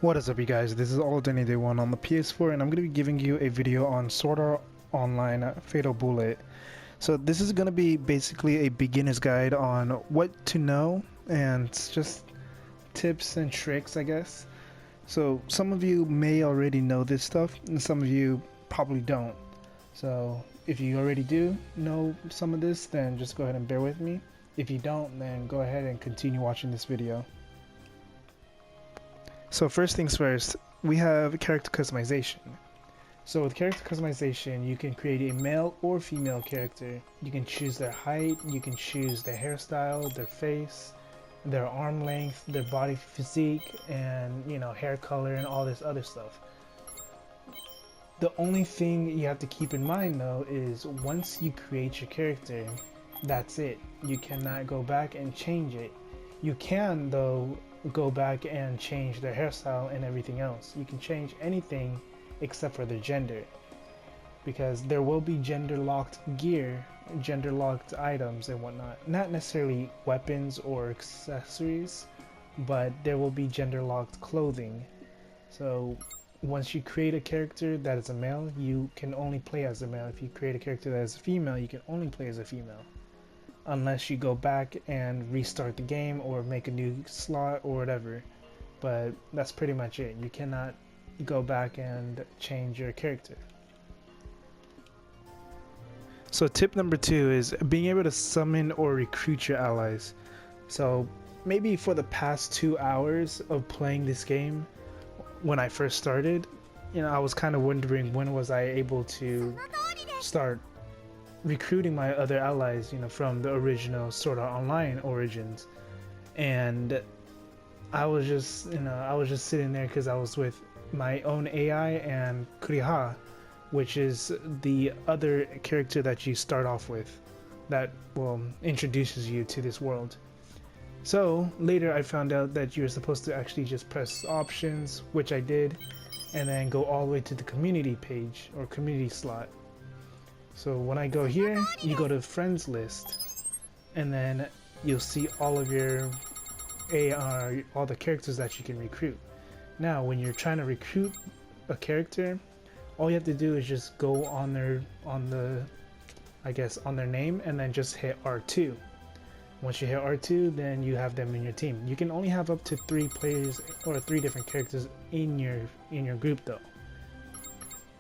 What is up, you guys? This is Aldeni Day 1 on the PS4, and I'm going to be giving you a video on Sword Art Online Fatal Bullet. So this is going to be basically a beginner's guide on what to know and just tips and tricks, I guess. So some of you may already know this stuff, and some of you probably don't. So if you already do know some of this, then just go ahead and bear with me. If you don't, then go ahead and continue watching this video. So first things first, we have character customization. So with character customization, you can create a male or female character. You can choose their height, you can choose their hairstyle, their face, their arm length, their body physique, and hair color and all this other stuff. The only thing you have to keep in mind though is once you create your character, that's it. You cannot go back and change it. You can though go back and change their hairstyle and everything else. You can change anything except for their gender, because there will be gender locked gear, gender locked items and whatnot. Not necessarily weapons or accessories, but there will be gender locked clothing. So once you create a character that is a male, you can only play as a male. If you create a character that is a female, you can only play as a female, unless you go back and restart the game or make a new slot or whatever. But that's pretty much it. You cannot go back and change your character. So tip number 2 is being able to summon or recruit your allies. So maybe for the past 2 hours of playing this game, when I first started, I was kind of wondering when was I able to start recruiting my other allies, from the original Sword Art Online origins. And I was just sitting there because I was with my own AI and Kuriha, which is the other character that you start off with that introduces you to this world. So later I found out that you're supposed to actually just press options, which I did, and then go all the way to the community page or community slot. So when I go here, you go to friends list, and then you'll see all of your AR, all the characters that you can recruit. Now when you're trying to recruit a character, all you have to do is just go on their name and then just hit R2. Once you hit R2, then you have them in your team. You can only have up to 3 players or 3 different characters in your group though.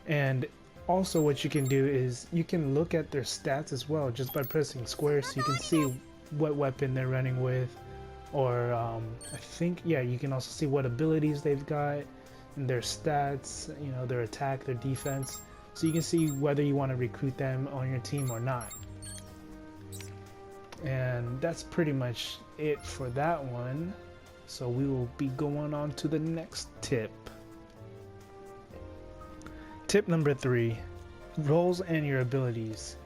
And also what you can do is you can look at their stats as well just by pressing square, so you can see what weapon they're running with, or I think you can also see what abilities they've got and their stats, their attack, their defense, so you can see whether you want to recruit them on your team or not. And that's pretty much it for that one. So we will be going on to the next tip. Tip number 3, roles and your abilities.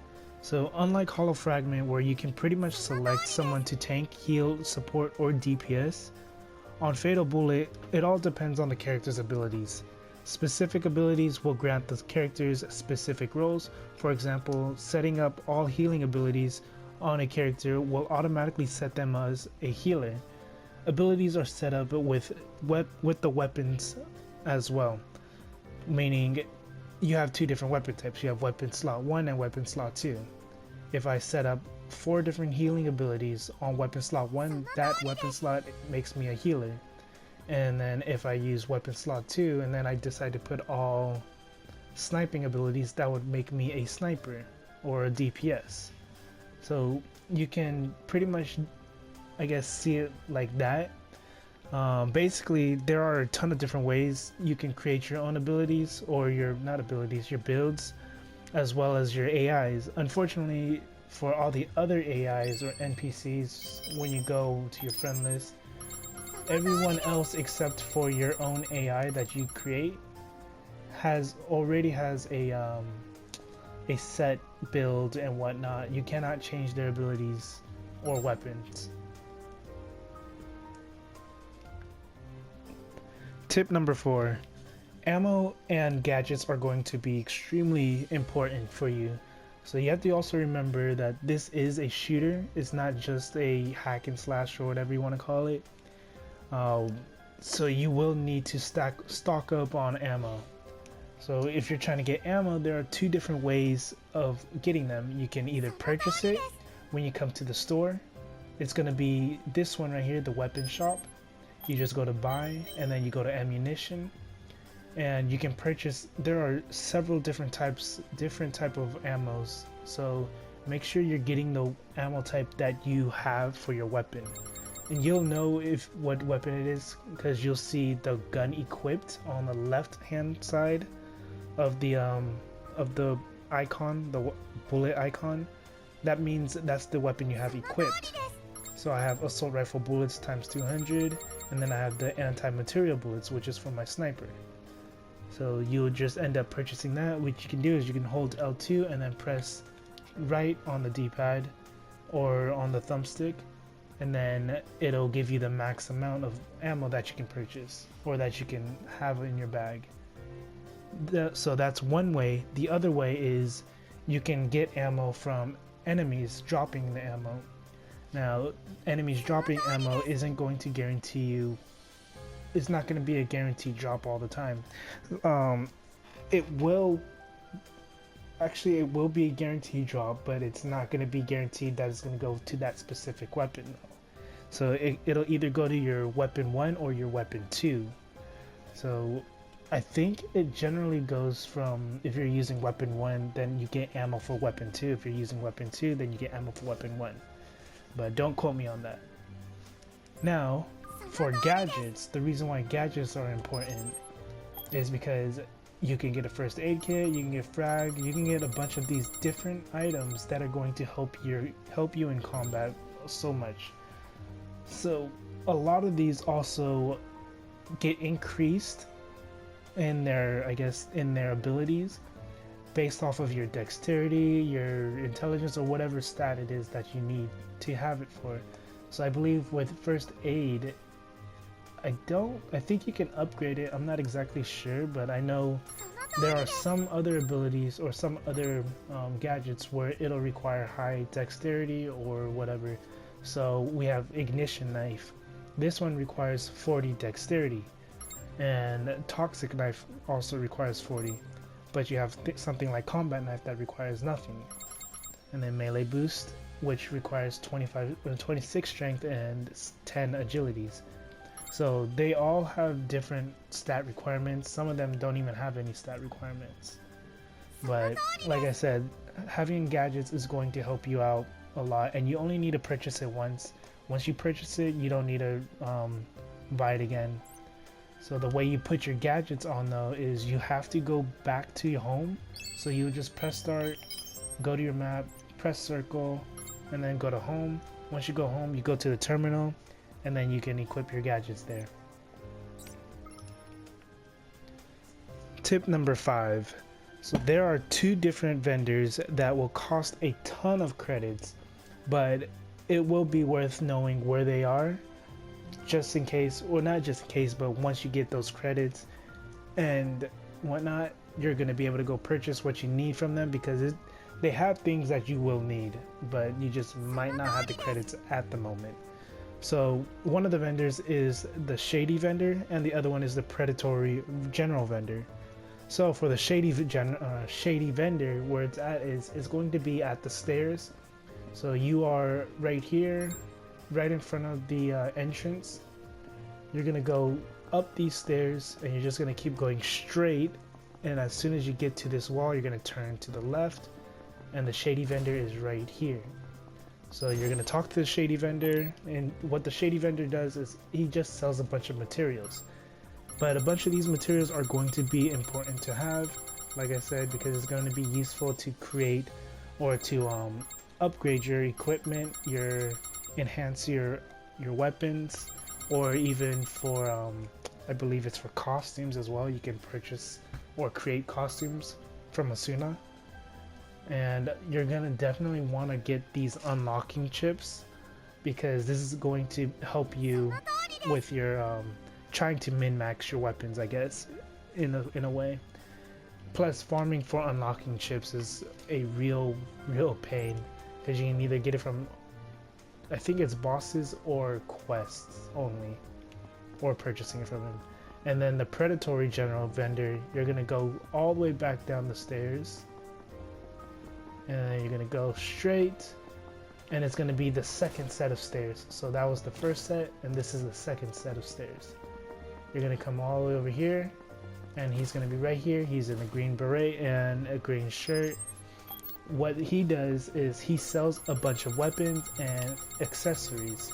So unlike Hollow Fragment, where you can pretty much select someone to tank, heal, support, or DPS, on Fatal Bullet, it all depends on the character's abilities. Specific abilities will grant the characters specific roles. For example, setting up all healing abilities on a character will automatically set them as a healer. Abilities are set up with the weapons as well, meaning you have 2 different weapon types. You have weapon slot 1 and weapon slot 2. If I set up 4 different healing abilities on weapon slot 1, that weapon slot makes me a healer. And then if I use weapon slot 2 and then I decide to put all sniping abilities, that would make me a sniper or a DPS. So you can pretty much, I guess, see it like that. Basically, there are a ton of different ways you can create your own abilities, or your builds, as well as your AIs. Unfortunately, for all the other AIs or NPCs, when you go to your friend list, everyone else except for your own AI that you create already has a set build and whatnot. You cannot change their abilities or weapons. Tip number 4, ammo and gadgets are going to be extremely important for you. So you have to also remember that this is a shooter. It's not just a hack and slash or whatever you want to call it. So you will need to stock up on ammo. So if you're trying to get ammo, there are two different ways of getting them. You can either purchase it when you come to the store. It's going to be this one right here, the weapon shop. You just go to buy, and then you go to ammunition, and you can purchase. There are several different type of ammos. So make sure you're getting the ammo type that you have for your weapon. And you'll know what weapon it is because you'll see the gun equipped on the left hand side of the icon, the bullet icon. That means that's the weapon you have equipped. So I have assault rifle bullets times 200, and then I have the anti-material bullets, which is for my sniper. So you'll just end up purchasing that. What you can do is you can hold L2 and then press right on the D-pad or on the thumbstick, and then it'll give you the max amount of ammo that you can purchase or that you can have in your bag. So that's one way. The other way is you can get ammo from enemies dropping the ammo. Now, enemies dropping ammo isn't going to guarantee you, it's not going to be a guaranteed drop all the time. It will be a guaranteed drop, but it's not going to be guaranteed that it's going to go to that specific weapon. So it'll either go to your weapon 1 or your weapon 2. So I think it generally goes from, if you're using weapon 1, then you get ammo for weapon 2. If you're using weapon 2, then you get ammo for weapon 1. But don't quote me on that. Now, for gadgets, the reason why gadgets are important is because you can get a first aid kit, you can get frag, you can get a bunch of these different items that are going to help you in combat so much. So a lot of these also get increased in their abilities based off of your dexterity, your intelligence, or whatever stat it is that you need to have it for. So I believe with first aid, I think you can upgrade it. I'm not exactly sure, but I know there are some other abilities or some other gadgets where it'll require high dexterity or whatever. So we have ignition knife. This one requires 40 dexterity, and toxic knife also requires 40. But you have something like combat knife that requires nothing. And then melee boost, which requires 26 strength and 10 agilities. So they all have different stat requirements. Some of them don't even have any stat requirements. But like I said, having gadgets is going to help you out a lot, and you only need to purchase it once. Once you purchase it, you don't need to buy it again. So the way you put your gadgets on though is you have to go back to your home. So you just press start, go to your map, press circle, and then go to home. Once you go home, you go to the terminal, and then you can equip your gadgets there. Tip number 5. So there are 2 different vendors that will cost a ton of credits, but it will be worth knowing where they are, just in case, or not just in case, but once you get those credits and whatnot, you're going to be able to go purchase what you need from them, because they have things that you will need, but you just might not have the credits at the moment. So one of the vendors is the shady vendor, and the other one is the predatory general vendor. So for the shady vendor, where it's at is going to be at the stairs. So you are right here, right in front of the entrance. You're gonna go up these stairs, and you're just gonna keep going straight. And as soon as you get to this wall, you're gonna turn to the left, and the shady vendor is right here. So you're gonna talk to the shady vendor, and what the shady vendor does is he just sells a bunch of materials. But a bunch of these materials are going to be important to have, like I said, because it's going to be useful to create or to upgrade your equipment, enhance your weapons, or even for I believe it's for costumes as well. You can purchase or create costumes from Asuna. And you're gonna definitely want to get these unlocking chips, because this is going to help you with your trying to min-max your weapons, I guess, in a way. Plus, farming for unlocking chips is a real pain, because you can either get it from, I think it's bosses or quests only. or purchasing it from him. And then the predatory general vendor, you're gonna go all the way back down the stairs, and then you're gonna go straight, and it's gonna be the second set of stairs. So that was the first set, and this is the second set of stairs. You're gonna come all the way over here, and he's gonna be right here. He's in a green beret and a green shirt. What he does is he sells a bunch of weapons and accessories.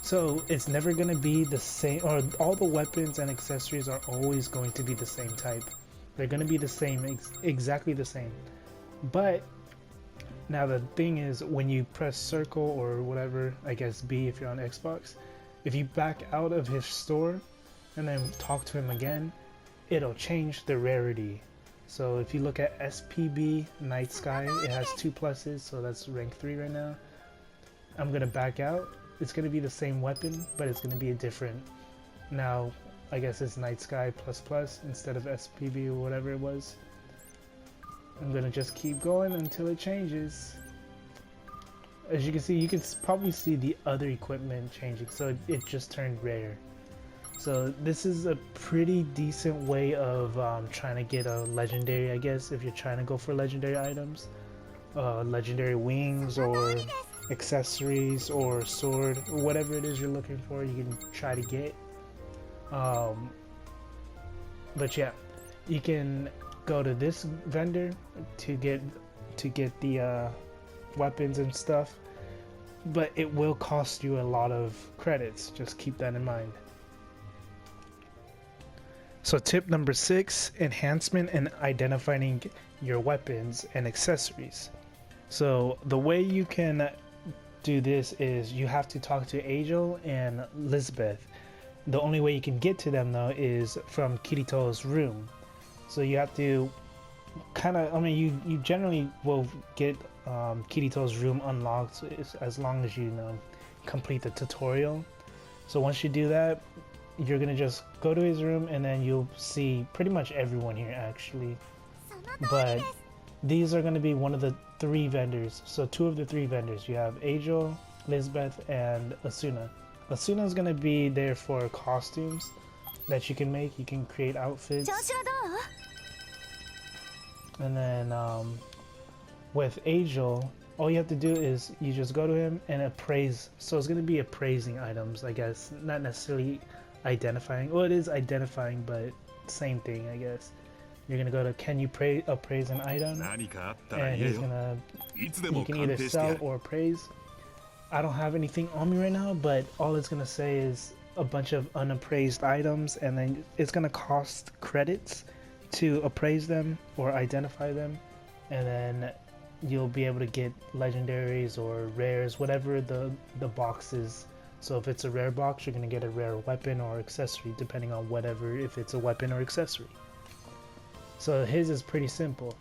So it's never going to be the same, or all the weapons and accessories are always going to be the same type. They're going to be the same, exactly the same. But now the thing is, when you press circle or whatever, I guess B if you're on Xbox, if you back out of his store and then talk to him again, it'll change the rarity. So if you look at SPB Night Sky, it has 2 pluses, so that's rank 3 right now. I'm gonna back out. It's gonna be the same weapon, but it's gonna be a different. Now, I guess it's Night Sky plus instead of SPB or whatever it was. I'm gonna just keep going until it changes. As you can see, you can probably see the other equipment changing, so it just turned rare. So this is a pretty decent way of trying to get a legendary, I guess, if you're trying to go for legendary items. Legendary wings or accessories or sword, or whatever it is you're looking for, you can try to get. But yeah, you can go to this vendor to get the weapons and stuff, but it will cost you a lot of credits. Just keep that in mind. So tip number 6, enhancement and identifying your weapons and accessories. So the way you can do this is you have to talk to Angel and Lisbeth. The only way you can get to them though is from Kirito's room. So you have to kind of, I mean, you generally will get Kirito's room unlocked as long as you complete the tutorial. So once you do that, you're gonna just go to his room and then you'll see pretty much everyone here actually. But these are gonna be one of the 3 vendors. So 2 of the 3 vendors. You have Angel, Lisbeth, and Asuna. Asuna is gonna be there for costumes that you can make. You can create outfits. And then with Angel, all you have to do is you just go to him and appraise. So it's gonna be appraising items, I guess, not necessarily identifying. Well, it is identifying, but same thing, I guess. You're gonna go to can you appraise an item, and he's gonna, you can either sell or appraise. I don't have anything on me right now, but all it's gonna say is a bunch of unappraised items, and then it's gonna cost credits to appraise them or identify them, and then you'll be able to get legendaries or rares, whatever the box is. So if it's a rare box, you're gonna get a rare weapon or accessory, depending on whatever, if it's a weapon or accessory. So his is pretty simple.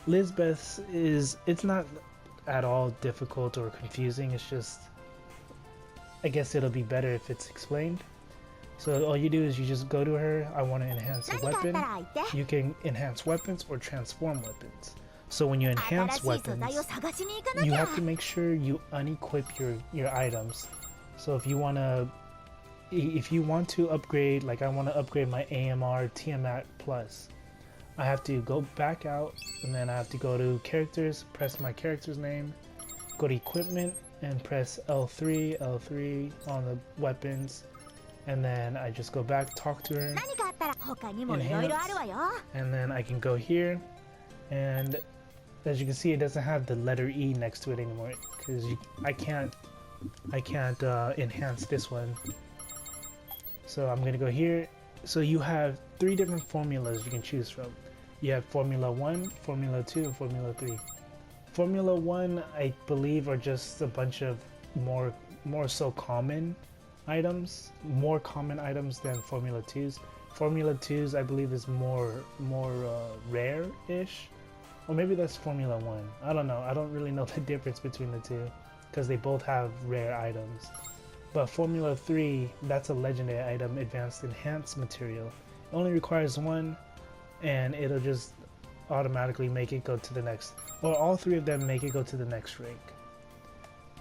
Lisbeth's it's not at all difficult or confusing. It's just, I guess it'll be better if it's explained. So all you do is you just go to her. I want to enhance a weapon. You can enhance weapons or transform weapons. So when you enhance weapons, you have to make sure you unequip your items. So if you want to upgrade, like I want to upgrade my AMR Tiamat Plus, I have to go back out, and then I have to go to characters, press my character's name, go to equipment, and press L3 on the weapons, and then I just go back, talk to her, enhance, and then I can go here, and as you can see, it doesn't have the letter E next to it anymore, because I can't enhance this one. So I'm gonna go here. So you have 3 different formulas you can choose from. You have Formula 1, Formula 2, and Formula 3. Formula 1, I believe, are just a bunch of more so common items, more common items than Formula 2s. Formula 2s, I believe, is more rare-ish, or maybe that's Formula 1. I don't know. I don't really know the difference between the two, because they both have rare items. But Formula 3, that's a legendary item, advanced enhanced material. It only requires 1, and it'll just automatically make it go to the next, or all 3 of them make it go to the next rank.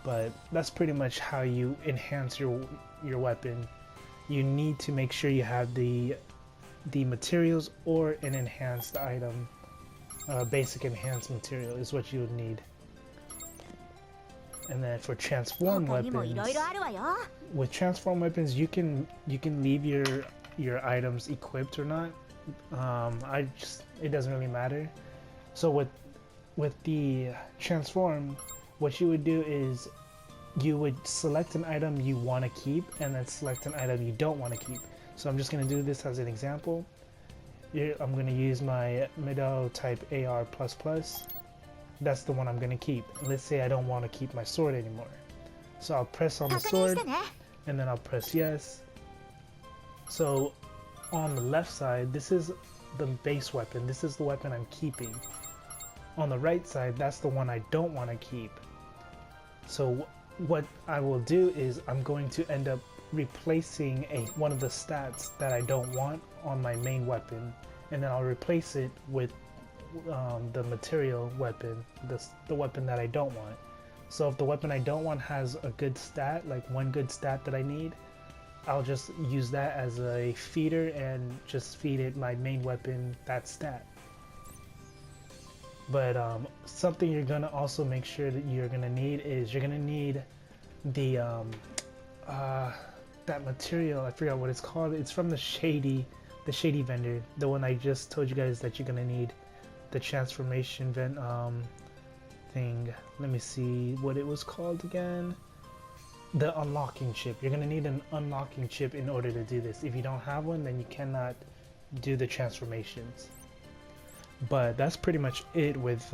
But that's pretty much how you enhance your weapon. you need to make sure you have the materials or an enhanced item. Basic enhanced material is what you would need. And then for transform weapons, with transform weapons you can leave your items equipped or not. It doesn't really matter. So with the transform, what you would do is you would select an item you want to keep and then select an item you don't want to keep. So I'm just going to do this as an example. Here, I'm going to use my Mido type AR++. That's the one I'm going to keep. Let's say I don't want to keep my sword anymore. So I'll press on the sword and then I'll press yes. So on the left side, this is the base weapon. This is the weapon I'm keeping. On the right side, that's the one I don't want to keep. So what I will do is I'm going to end up replacing one of the stats that I don't want on my main weapon, and then I'll replace it with the material weapon, the weapon that I don't want. So if the weapon I don't want has a good stat, like one good stat that I need, I'll just use that as a feeder and just feed it my main weapon that stat. But something you're gonna also make sure that you're gonna need is you're gonna need the that material. I forgot what it's called. It's from the shady vendor, the one I just told you guys that you're gonna need. The transformation thing. Let me see what it was called again. The unlocking chip. You're gonna need an unlocking chip in order to do this. If you don't have one, then you cannot do the transformations. But that's pretty much it with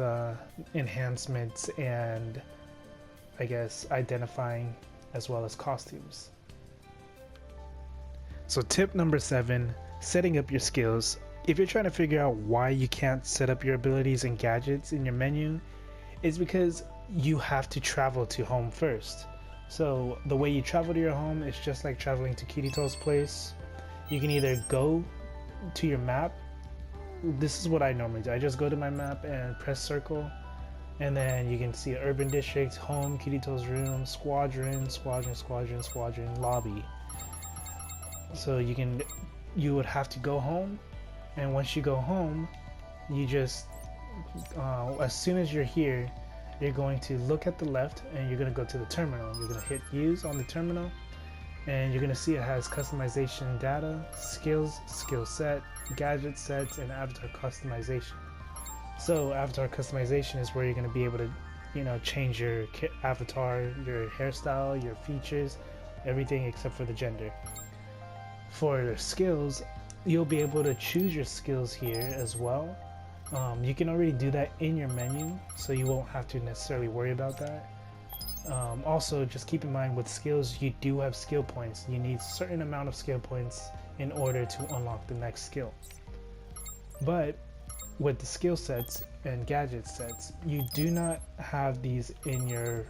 enhancements and I guess identifying as well as costumes. So tip number 7, setting up your skills. If you're trying to figure out why you can't set up your abilities and gadgets in your menu, it's because you have to travel to home first. So the way you travel to your home is just like traveling to Kirito's place. You can either go to your map. This is what I normally do. I just go to my map and press circle, and then you can see urban district, home, Kirito's room, squadron, lobby. So you would have to go home, and once you go home, you just as soon as you're here, you're going to look at the left and you're going to go to the terminal. You're going to hit use on the terminal, and you're going to see it has customization data, skills, skill set, gadget sets, and avatar customization. So avatar customization is where you're going to be able to, change your avatar, your hairstyle, your features, everything except for the gender. For your skills, you'll be able to choose your skills here as well. You can already do that in your menu, so you won't have to necessarily worry about that. Also, just keep in mind with skills, you do have skill points. You need a certain amount of skill points in order to unlock the next skill. But with the skill sets and gadget sets, you do not have these in your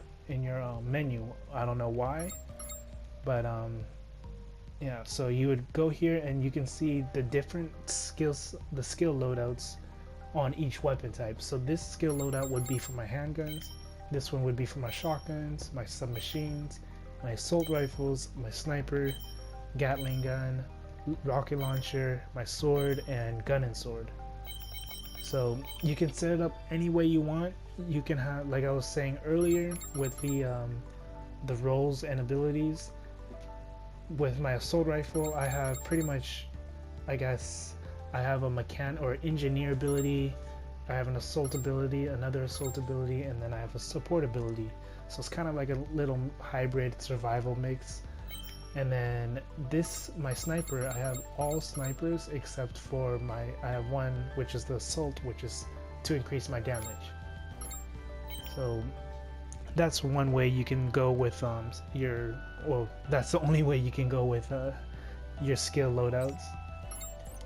menu. I don't know why, but yeah. So you would go here and you can see the different skills, the skill loadouts on each weapon type. So this skill loadout would be for my handguns. This one would be for my shotguns, my submachines, my assault rifles, my sniper, Gatling gun, rocket launcher, my sword, and gun and sword. So you can set it up any way you want. You can have, like I was saying earlier, with the roles and abilities. With my assault rifle, I have pretty much, I guess, I have a mechanic or engineer ability. I have an assault ability, another assault ability, and then I have a support ability. So it's kind of like a little hybrid survival mix. And then my sniper, I have all snipers except for I have one which is the assault, which is to increase my damage. So that's one way you can go with that's the only way you can go with your skill loadouts.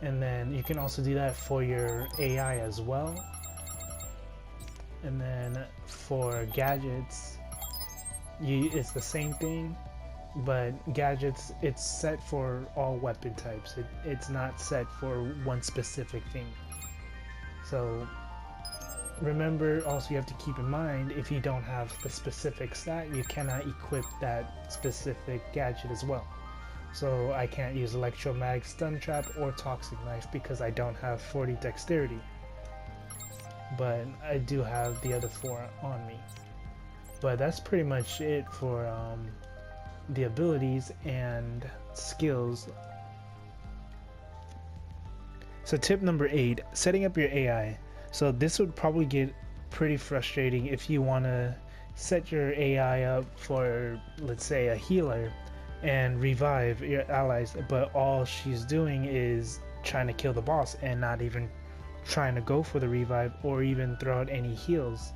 And then you can also do that for your AI as well. And then for gadgets, it's the same thing, but gadgets, it's set for all weapon types. It's not set for one specific thing. So remember, also you have to keep in mind, if you don't have the specific stat, you cannot equip that specific gadget as well. So I can't use electromag, stun trap, or toxic knife because I don't have 40 dexterity. But I do have the other 4 on me. But that's pretty much it for the abilities and skills. So tip number 8, setting up your AI. So this would probably get pretty frustrating if you want to set your AI up for, let's say, a healer and revive your allies, but all she's doing is trying to kill the boss and not even trying to go for the revive or even throw out any heals.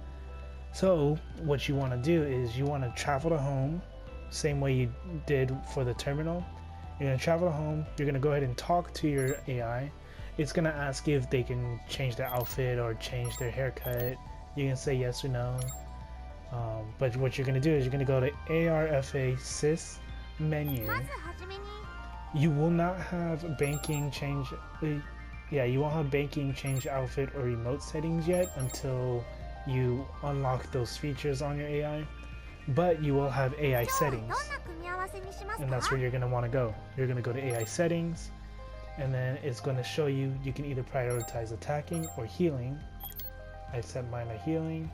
So what you want to do is you want to travel to home, same way you did for the terminal. You're going to travel to home, you're going to go ahead and talk to your AI. It's going to ask if they can change their outfit or change their haircut. You can say yes or no. But what you're going to do is you're going to go to ARFA sys menu. You will not have banking change. You won't have banking change outfit or remote settings yet until you unlock those features on your AI. But you will have AI settings, and that's where you're going to want to go. You're going to go to AI settings, and then it's going to show you can either prioritize attacking or healing. I set mine to healing.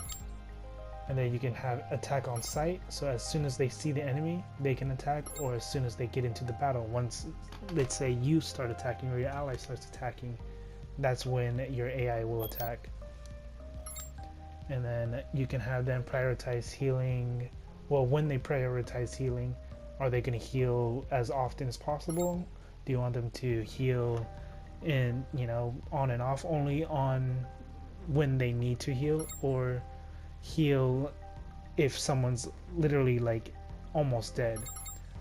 And then you can have attack on sight, so as soon as they see the enemy they can attack, or as soon as they get into the battle. Once, let's say, you start attacking or your ally starts attacking, that's when your AI will attack. And then you can have them prioritize healing. Well, when they prioritize healing, are they going to heal as often as possible? Do you want them to heal in, on and off, only on when they need to heal, or heal if someone's literally like almost dead?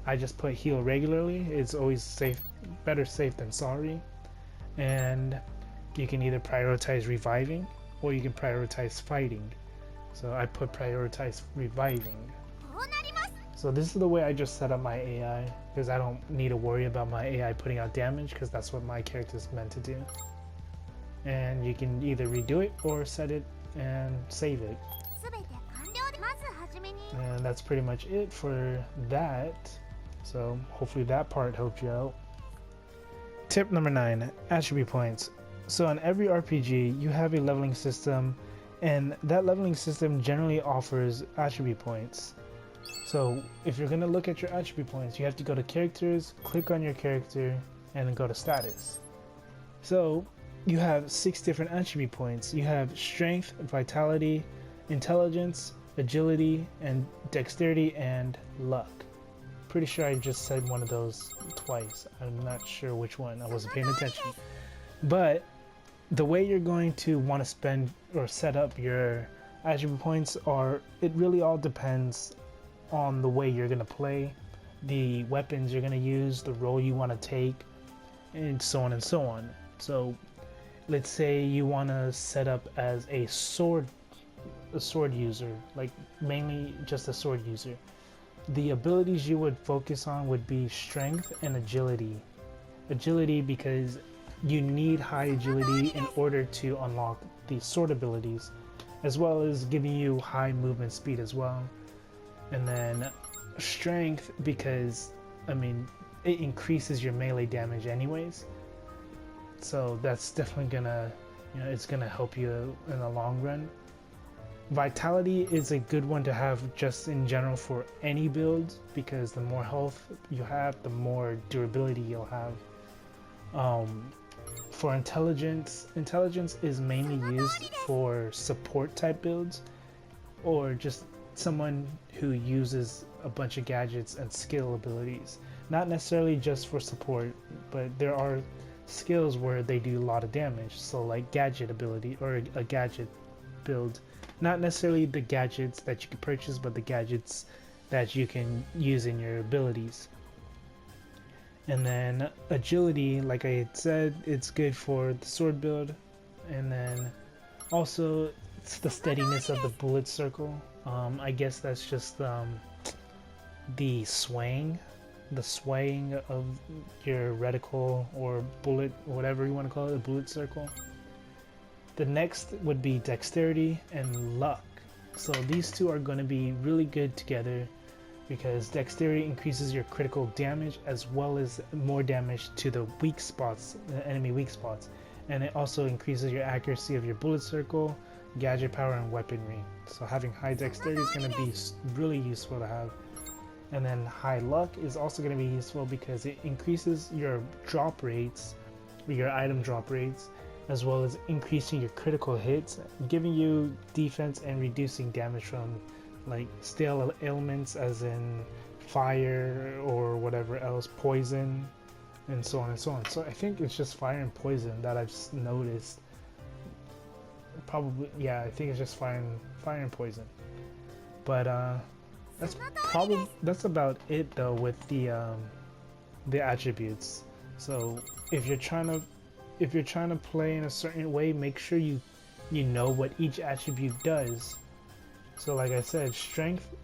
I just put heal regularly. It's always safe, better safe than sorry. And you can either prioritize reviving or you can prioritize fighting. So I put prioritize reviving. So this is the way I just set up my AI, because I don't need to worry about my AI putting out damage, because that's what my character is meant to do. And you can either redo it or set it and save it. And that's pretty much it for that. So hopefully that part helped you out. Tip number 9, attribute points. So in every RPG you have a leveling system, and that leveling system generally offers attribute points. So if you're going to look at your attribute points, you have to go to characters, click on your character, and then go to status. So you have 6 different attribute points. You have strength, vitality, intelligence, agility, and dexterity, and luck. Pretty sure I just said one of those twice. I'm not sure which one. I wasn't paying attention. But the way you're going to want to spend or set up your attribute points it really all depends on the way you're going to play, the weapons you're going to use, the role you want to take, and so on and so on. So let's say you want to set up as a sword user, like mainly just a sword user. The abilities you would focus on would be strength and agility. Agility because you need high agility in order to unlock the sword abilities, as well as giving you high movement speed as well. And then strength because, it increases your melee damage anyways. So that's definitely gonna, it's gonna help you in the long run. Vitality is a good one to have just in general for any build, because the more health you have, the more durability you'll have. For intelligence is mainly used for support type builds, or just someone who uses a bunch of gadgets and skill abilities. Not necessarily just for support, but there are skills where they do a lot of damage, so like gadget ability or a gadget build. Not necessarily the gadgets that you can purchase, but the gadgets that you can use in your abilities. And then agility, like I had said, it's good for the sword build. And then also it's the steadiness of the bullet circle. I guess that's just the swaying of your reticle or bullet, whatever you want to call it, a bullet circle. The next would be dexterity and luck. So these two are going to be really good together, because dexterity increases your critical damage as well as more damage to the weak spots, the enemy weak spots, and it also increases your accuracy of your bullet circle, gadget power, and weaponry. So having high dexterity is going to be really useful to have. And then high luck is also going to be useful because it increases your drop rates, your item drop rates, as well as increasing your critical hits, giving you defense and reducing damage from like stale elements as in fire or whatever else, poison, and so on and so on. So I think it's just fire and poison that I've noticed. Probably, yeah, I think it's just fire and poison. But that's about it though with the attributes. So if you're trying to play in a certain way, make sure you know what each attribute does. So like I said, strength,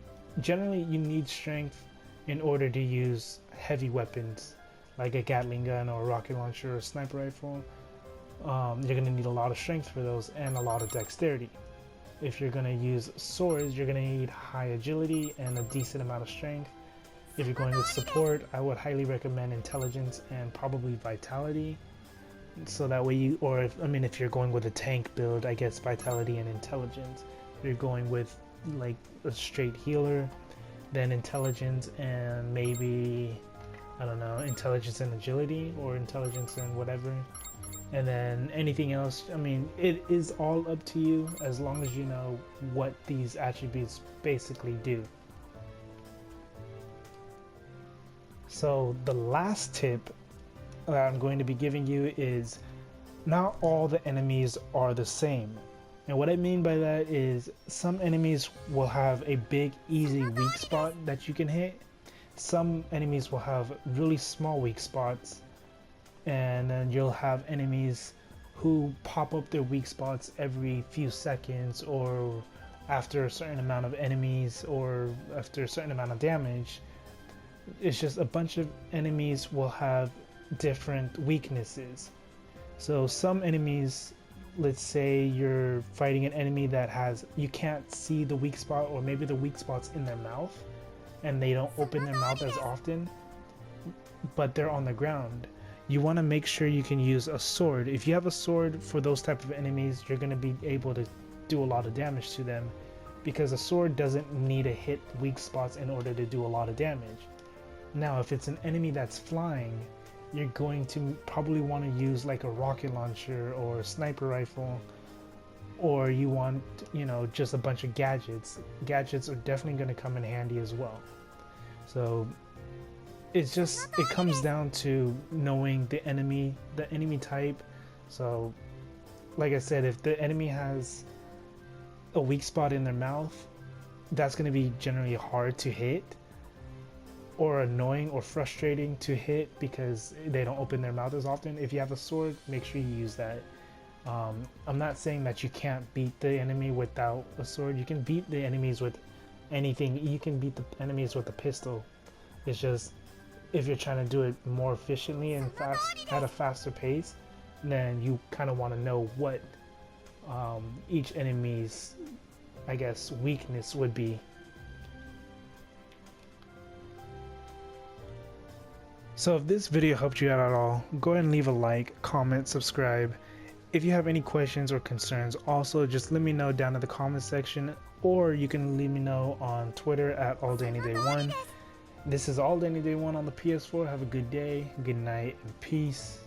generally you need strength in order to use heavy weapons like a Gatling gun or a rocket launcher or a sniper rifle. You're going to need a lot of strength for those and a lot of dexterity. If you're going to use swords, you're going to need high agility and a decent amount of strength. If you're going with support, I would highly recommend intelligence and probably vitality. So that way if you're going with a tank build, I guess vitality and intelligence. If you're going with like a straight healer, then intelligence and maybe, I don't know, intelligence and agility or intelligence and whatever. And then anything else, I mean, it is all up to you as long as you know what these attributes basically do. So the last tip that I'm going to be giving you is not all the enemies are the same. And what I mean by that is some enemies will have a big, easy weak spot that you can hit. Some enemies will have really small weak spots. And then you'll have enemies who pop up their weak spots every few seconds or after a certain amount of enemies or after a certain amount of damage. It's just a bunch of enemies will have different weaknesses. So some enemies, let's say you're fighting an enemy that you can't see the weak spot, or maybe the weak spot's in their mouth and they don't open their mouth as often, but they're on the ground. You want to make sure you can use a sword. If you have a sword for those type of enemies, you're going to be able to do a lot of damage to them, because a sword doesn't need to hit weak spots in order to do a lot of damage. Now, if it's an enemy that's flying, you're going to probably want to use like a rocket launcher or a sniper rifle, or you want, just a bunch of gadgets. Gadgets are definitely going to come in handy as well. So it comes down to knowing the enemy type. So like I said, if the enemy has a weak spot in their mouth, that's going to be generally hard to hit, or annoying or frustrating to hit because they don't open their mouth as often. If you have a sword, make sure you use that. I'm not saying that you can't beat the enemy without a sword. You can beat the enemies with anything. You can beat the enemies with a pistol. It's just, if you're trying to do it more efficiently and at a faster pace, then you kind of want to know what each enemy's, I guess, weakness would be. So if this video helped you out at all, go ahead and leave a like, comment, subscribe. If you have any questions or concerns, also just let me know down in the comment section, or you can leave me know on Twitter at alldayanyday1. This is All Day Any Day 1 on the PS4. Have a good day, good night, and peace.